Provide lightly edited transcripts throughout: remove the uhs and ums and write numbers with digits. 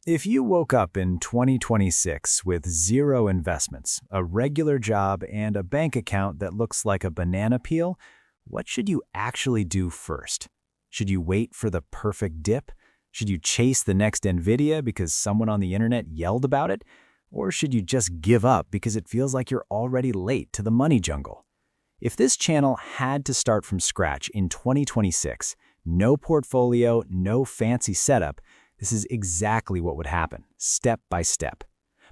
If you woke up in 2026 with zero investments, a regular job, and a bank account that looks like a banana peel, what should you actually do first? Should you wait for the perfect dip? Should you chase the next Nvidia because someone on the internet yelled about it? Or should you just give up because it feels like you're already late to the money jungle? If this channel had to start from scratch in 2026, no portfolio, no fancy setup, this is exactly what would happen, step by step.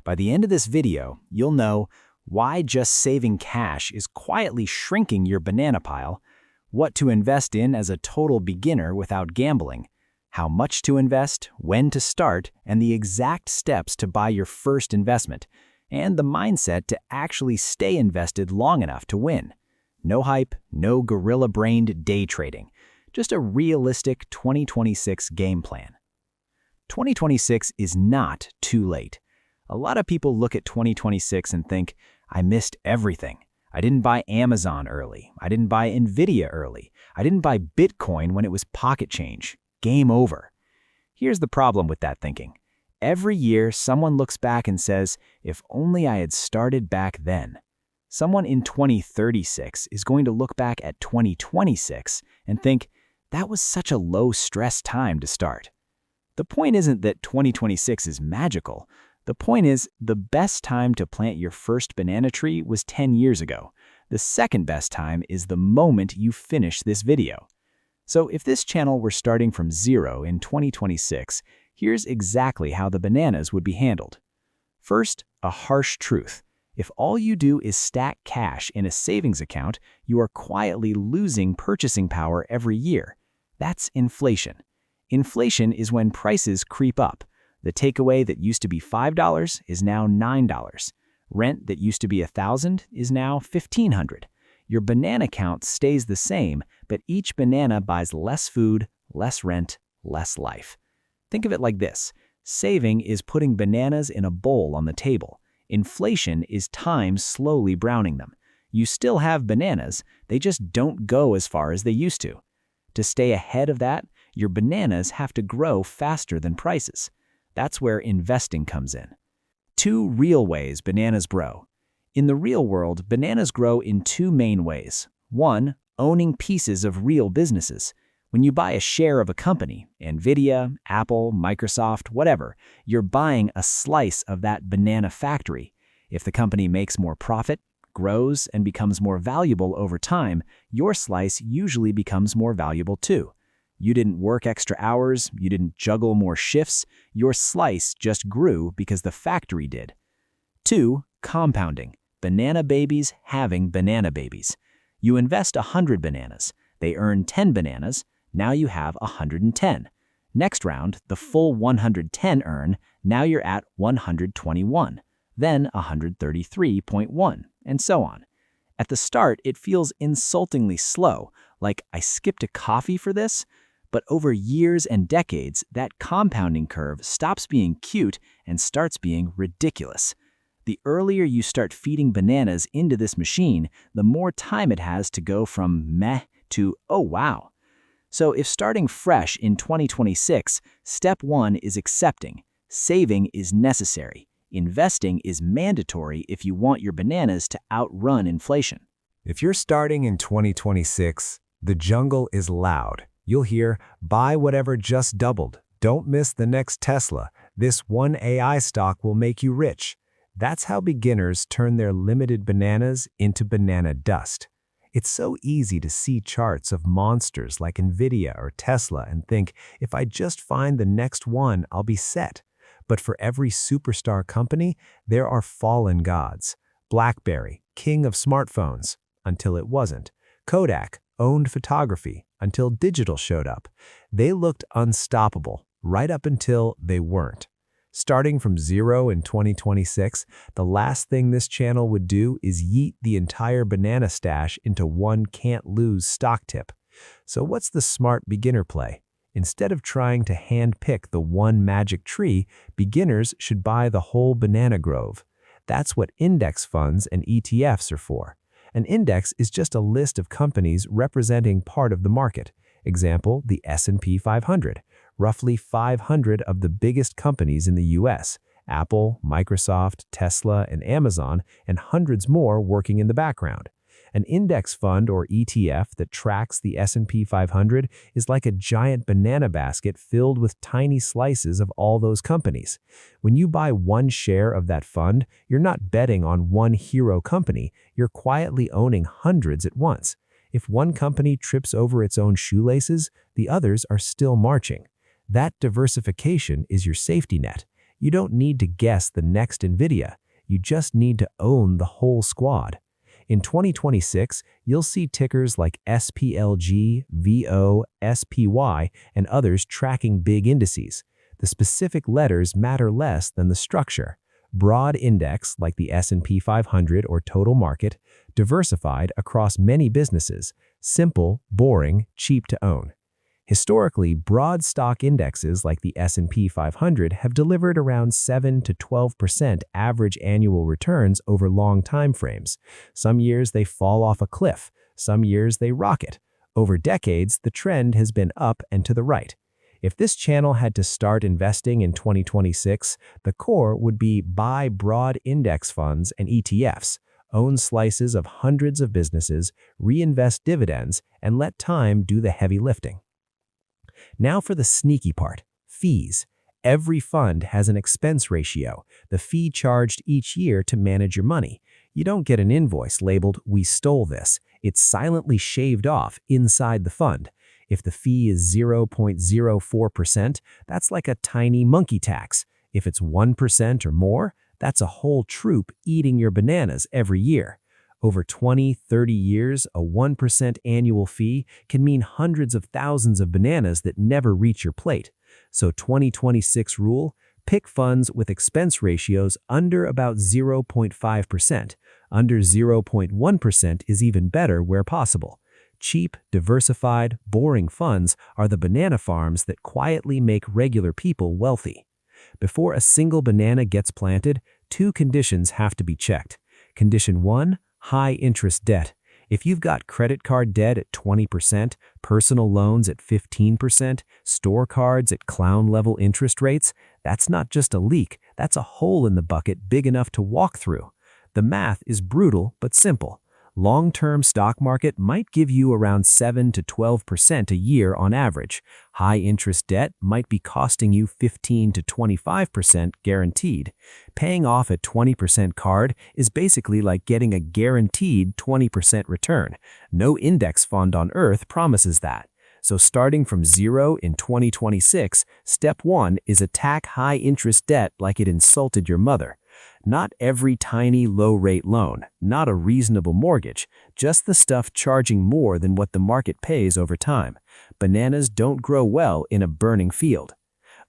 By the end of this video, you'll know why just saving cash is quietly shrinking your banana pile, what to invest in as a total beginner without gambling, how much to invest, when to start, and the exact steps to buy your first investment, and the mindset to actually stay invested long enough to win. No hype, no gorilla-brained day trading, just a realistic 2026 game plan. 2026 is not too late. A lot of people look at 2026 and think, I missed everything. I didn't buy Amazon early. I didn't buy Nvidia early. I didn't buy Bitcoin when it was pocket change. Game over. Here's the problem with that thinking. Every year, someone looks back and says, if only I had started back then. Someone in 2036 is going to look back at 2026 and think, that was such a low-stress time to start. The point isn't that 2026 is magical. The point is, the best time to plant your first banana tree was 10 years ago. The second best time is the moment you finish this video. So if this channel were starting from zero in 2026, here's exactly how the bananas would be handled. First, a harsh truth. If all you do is stack cash in a savings account, you are quietly losing purchasing power every year. That's inflation. Inflation is when prices creep up. The takeaway that used to be $5 is now $9. Rent that used to be $1,000 is now $1,500. Your banana count stays the same, but each banana buys less food, less rent, less life. Think of it like this. Saving is putting bananas in a bowl on the table. Inflation is time slowly browning them. You still have bananas, they just don't go as far as they used to. To stay ahead of that, your bananas have to grow faster than prices. That's where investing comes in. Two real ways bananas grow. In the real world, bananas grow in two main ways. One, owning pieces of real businesses. When you buy a share of a company, Nvidia, Apple, Microsoft, whatever, you're buying a slice of that banana factory. If the company makes more profit, grows, and becomes more valuable over time, your slice usually becomes more valuable too. You didn't work extra hours, you didn't juggle more shifts, your slice just grew because the factory did. Two, compounding. Banana babies having banana babies. You invest 100 bananas, they earn 10 bananas, now you have 110. Next round, the full 110 earn, now you're at 121, then 133.1, and so on. At the start, it feels insultingly slow, like I skipped a coffee for this. But over years and decades, that compounding curve stops being cute and starts being ridiculous. The earlier you start feeding bananas into this machine, the more time it has to go from meh to oh wow. So if starting fresh in 2026, step one is accepting. Saving is necessary. Investing is mandatory if you want your bananas to outrun inflation. If you're starting in 2026, the jungle is loud. You'll hear, buy whatever just doubled. Don't miss the next Tesla. This one AI stock will make you rich. That's how beginners turn their limited bananas into banana dust. It's so easy to see charts of monsters like Nvidia or Tesla and think, if I just find the next one, I'll be set. But for every superstar company, there are fallen gods. BlackBerry, king of smartphones, until it wasn't. Kodak owned photography until digital showed up. They looked unstoppable right up until they weren't. Starting from zero in 2026, the last thing this channel would do is yeet the entire banana stash into one can't-lose stock tip. So what's the smart beginner play? Instead of trying to hand-pick the one magic tree, beginners should buy the whole banana grove. That's what index funds and ETFs are for. An index is just a list of companies representing part of the market. Example, the S&P 500. roughly 500 of the biggest companies in the US, Apple, Microsoft, Tesla, and Amazon, and hundreds more working in the background. An index fund or ETF that tracks the S&P 500 is like a giant banana basket filled with tiny slices of all those companies. When you buy one share of that fund, you're not betting on one hero company, you're quietly owning hundreds at once. If one company trips over its own shoelaces, the others are still marching. That diversification is your safety net. You don't need to guess the next NVIDIA. You just need to own the whole squad. In 2026, you'll see tickers like SPLG, VO, SPY, and others tracking big indices. The specific letters matter less than the structure. Broad index like the S&P 500 or total market, diversified across many businesses, simple, boring, cheap to own. Historically, broad stock indexes like the S&P 500 have delivered around 7 to 12% average annual returns over long time frames. Some years they fall off a cliff, some years they rocket. Over decades, the trend has been up and to the right. If this channel had to start investing in 2026, the core would be buy broad index funds and ETFs, own slices of hundreds of businesses, reinvest dividends, and let time do the heavy lifting. Now for the sneaky part, fees. Every fund has an expense ratio, the fee charged each year to manage your money. You don't get an invoice labeled, "We stole this." It's silently shaved off inside the fund. If the fee is 0.04%, that's like a tiny monkey tax. If it's 1% or more, that's a whole troop eating your bananas every year. Over 20, 30 years, a 1% annual fee can mean hundreds of thousands of bananas that never reach your plate. So 2026 rule, pick funds with expense ratios under about 0.5%. Under 0.1% is even better where possible. Cheap, diversified, boring funds are the banana farms that quietly make regular people wealthy. Before a single banana gets planted, two conditions have to be checked. Condition 1, high interest debt. If you've got credit card debt at 20%, personal loans at 15%, store cards at clown-level interest rates, that's not just a leak, that's a hole in the bucket big enough to walk through. The math is brutal but simple. Long-term stock market might give you around 7 to 12% a year on average. High-interest debt might be costing you 15 to 25% guaranteed. Paying off a 20% card is basically like getting a guaranteed 20% return. No index fund on earth promises that. So starting from zero in 2026, step 1 is attack high-interest debt like it insulted your mother. Not every tiny low-rate loan, not a reasonable mortgage, just the stuff charging more than what the market pays over time. Bananas don't grow well in a burning field.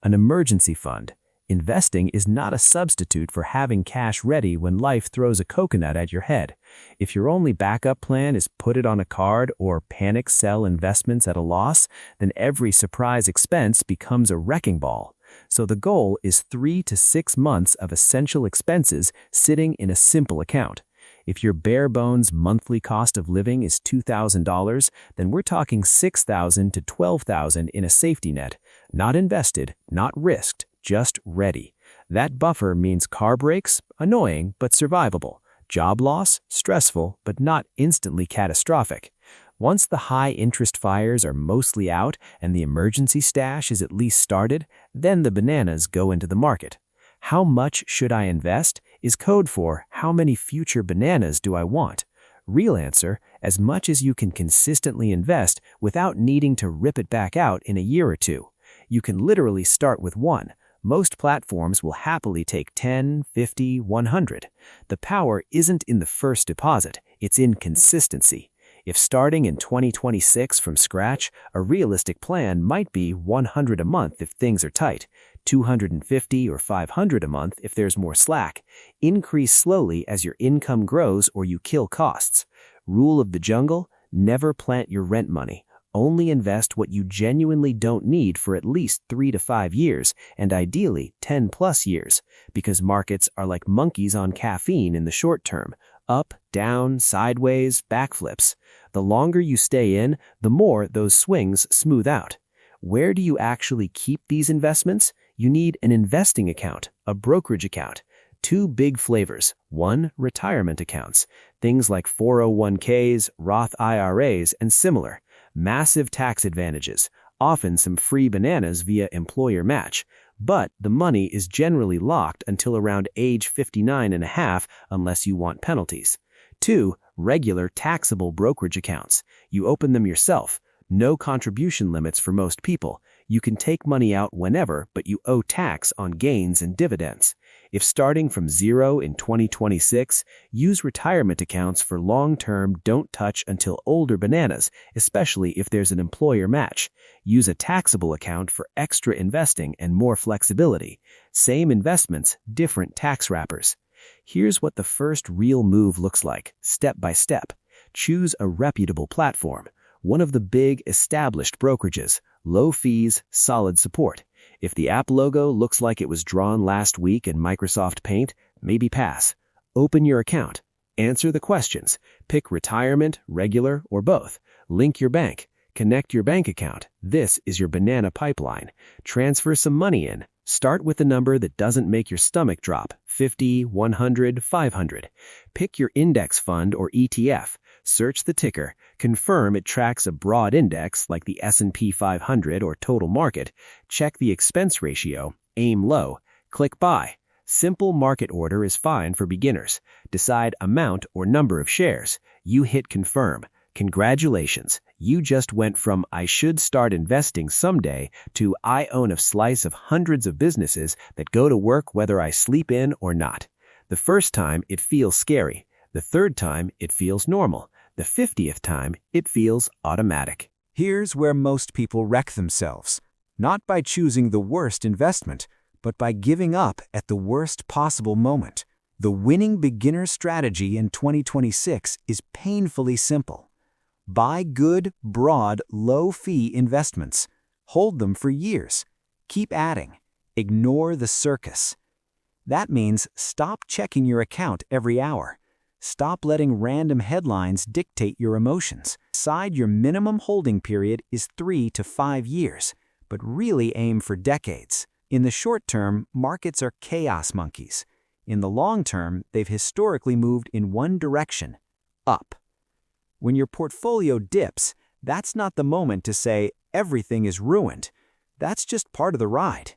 An emergency fund. Investing is not a substitute for having cash ready when life throws a coconut at your head. If your only backup plan is put it on a card or panic sell investments at a loss, then every surprise expense becomes a wrecking ball. So the goal is 3 to 6 months of essential expenses sitting in a simple account. If your bare bones monthly cost of living is $2,000, then we're talking $6,000 to $12,000 in a safety net. Not invested, not risked, just ready. That buffer means car breaks, annoying but survivable. Job loss, stressful but not instantly catastrophic. Once the high-interest fires are mostly out and the emergency stash is at least started, then the bananas go into the market. How much should I invest is code for how many future bananas do I want. Real answer, as much as you can consistently invest without needing to rip it back out in a year or two. You can literally start with 1. Most platforms will happily take 10, 50, 100. The power isn't in the first deposit, it's in consistency. If starting in 2026 from scratch, a realistic plan might be 100 a month if things are tight, 250 or 500 a month if there's more slack. Increase slowly as your income grows or you kill costs. Rule of the jungle, never plant your rent money. Only invest what you genuinely don't need for at least 3 to 5 years, and ideally 10 plus years, because markets are like monkeys on caffeine in the short term. Up, down, sideways, backflips. The longer you stay in, the more those swings smooth out. Where do you actually keep these investments? You need an investing account, a brokerage account. Two big flavors. One, retirement accounts. Things like 401ks, Roth IRAs, and similar. Massive tax advantages. Often some free bananas via employer match. But the money is generally locked until around age 59 and a half unless you want penalties. Two, regular taxable brokerage accounts. You open them yourself. No contribution limits for most people. You can take money out whenever, but you owe tax on gains and dividends. If starting from zero in 2026, use retirement accounts for long-term don't touch until older bananas, especially if there's an employer match. Use a taxable account for extra investing and more flexibility. Same investments, different tax wrappers. Here's what the first real move looks like, step by step. Choose a reputable platform. One of the big, established brokerages, low fees, solid support. If the app logo looks like it was drawn last week in Microsoft Paint, maybe pass. Open your account. Answer the questions. Pick retirement, regular, or both. Link your bank. Connect your bank account. This is your banana pipeline. Transfer some money in. Start with a number that doesn't make your stomach drop, 50, 100, 500. Pick your index fund or ETF. Search the ticker. Confirm it tracks a broad index like the S&P 500 or total market. Check the expense ratio. Aim low. Click buy. Simple market order is fine for beginners. Decide amount or number of shares. You hit confirm. Congratulations. You just went from I should start investing someday to I own a slice of hundreds of businesses that go to work whether I sleep in or not. The first time it feels scary. The third time it feels normal. The 50th time it feels automatic. Here's where most people wreck themselves. Not by choosing the worst investment, but by giving up at the worst possible moment. The winning beginner strategy in 2026 is painfully simple. Buy good, broad, low-fee investments. Hold them for years. Keep adding. Ignore the circus. That means stop checking your account every hour. Stop letting random headlines dictate your emotions. Decide your minimum holding period is 3 to 5 years, but really aim for decades. In the short term, markets are chaos monkeys. In the long term, they've historically moved in one direction, up. When your portfolio dips, that's not the moment to say everything is ruined. That's just part of the ride.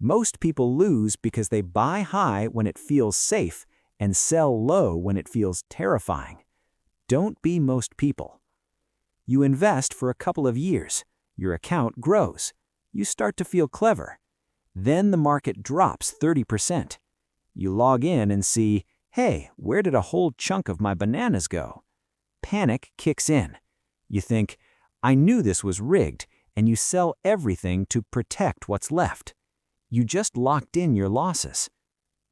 Most people lose because they buy high when it feels safe and sell low when it feels terrifying. Don't be most people. You invest for a couple of years. Your account grows. You start to feel clever. Then the market drops 30%. You log in and see, hey, where did a whole chunk of my bananas go? Panic kicks in. You think, I knew this was rigged, and you sell everything to protect what's left. You just locked in your losses.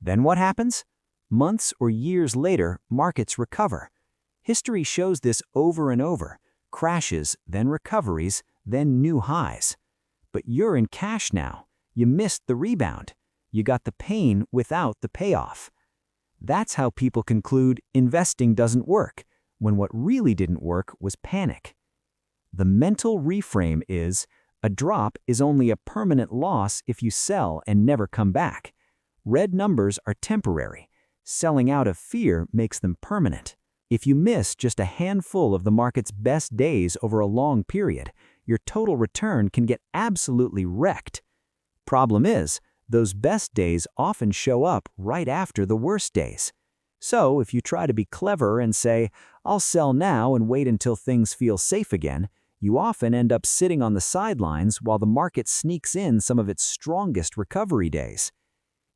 Then what happens? Months or years later, markets recover. History shows this over and over. Crashes, then recoveries, then new highs. But you're in cash now. You missed the rebound. You got the pain without the payoff. That's how people conclude investing doesn't work, when what really didn't work was panic. The mental reframe is, a drop is only a permanent loss if you sell and never come back. Red numbers are temporary. Selling out of fear makes them permanent. If you miss just a handful of the market's best days over a long period, your total return can get absolutely wrecked. Problem is, those best days often show up right after the worst days. So if you try to be clever and say, I'll sell now and wait until things feel safe again, you often end up sitting on the sidelines while the market sneaks in some of its strongest recovery days.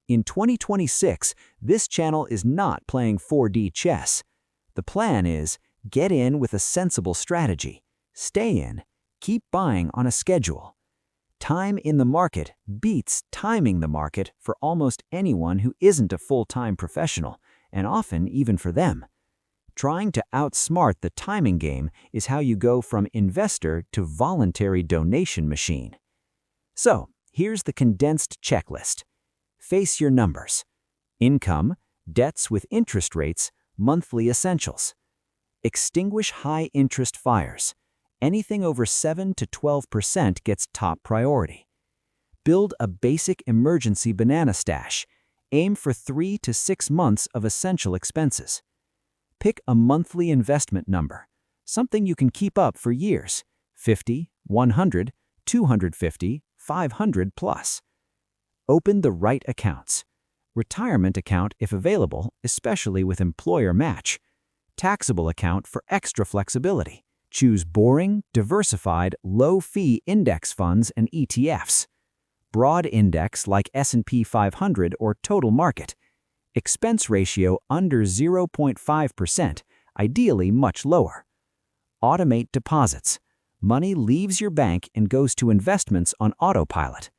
In 2026, this channel is not playing 4D chess. The plan is, get in with a sensible strategy. Stay in. Keep buying on a schedule. Time in the market beats timing the market for almost anyone who isn't a full-time professional, and often even for them. Trying to outsmart the timing game is how you go from investor to voluntary donation machine. So, here's the condensed checklist. Face your numbers. Income, debts with interest rates, monthly essentials. Extinguish high-interest fires. Anything over 7 to 12% gets top priority. Build a basic emergency banana stash. Aim for 3 to 6 months of essential expenses. Pick a monthly investment number, something you can keep up for years, 50, 100, 250, 500 plus. Open the right accounts. Retirement account if available, especially with employer match. Taxable account for extra flexibility. Choose boring, diversified, low-fee index funds and ETFs. Broad index like S&P 500 or total market. Expense ratio under 0.5%, ideally much lower. Automate deposits. Money leaves your bank and goes to investments on autopilot.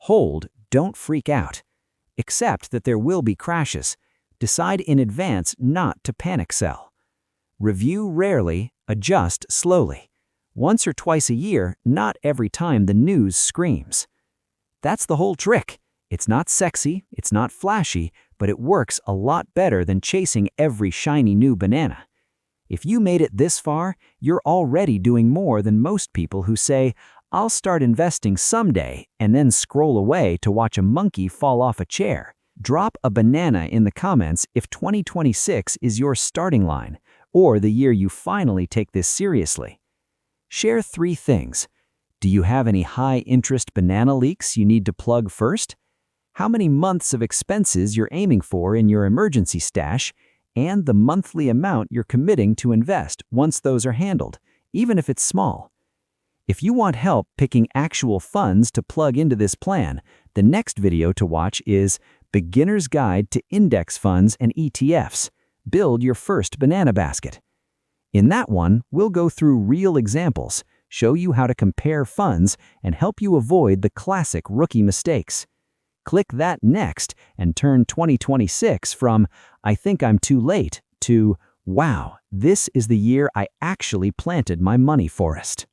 Hold, don't freak out. Accept that there will be crashes. Decide in advance not to panic sell. Review rarely, adjust slowly. Once or twice a year, not every time the news screams. That's the whole trick. It's not sexy, it's not flashy, but it works a lot better than chasing every shiny new banana. If you made it this far, you're already doing more than most people who say, "I'll start investing someday," and then scroll away to watch a monkey fall off a chair. Drop a banana in the comments if 2026 is your starting line, or the year you finally take this seriously. Share 3 things. Do you have any high-interest banana leaks you need to plug first? How many months of expenses you're aiming for in your emergency stash, and the monthly amount you're committing to invest once those are handled, even if it's small. If you want help picking actual funds to plug into this plan, the next video to watch is Beginner's Guide to Index Funds and ETFs. Build your first banana basket. In that one, we'll go through real examples, show you how to compare funds, and help you avoid the classic rookie mistakes. Click that next and turn 2026 from "I think I'm too late" to "Wow, this is the year I actually planted my money forest."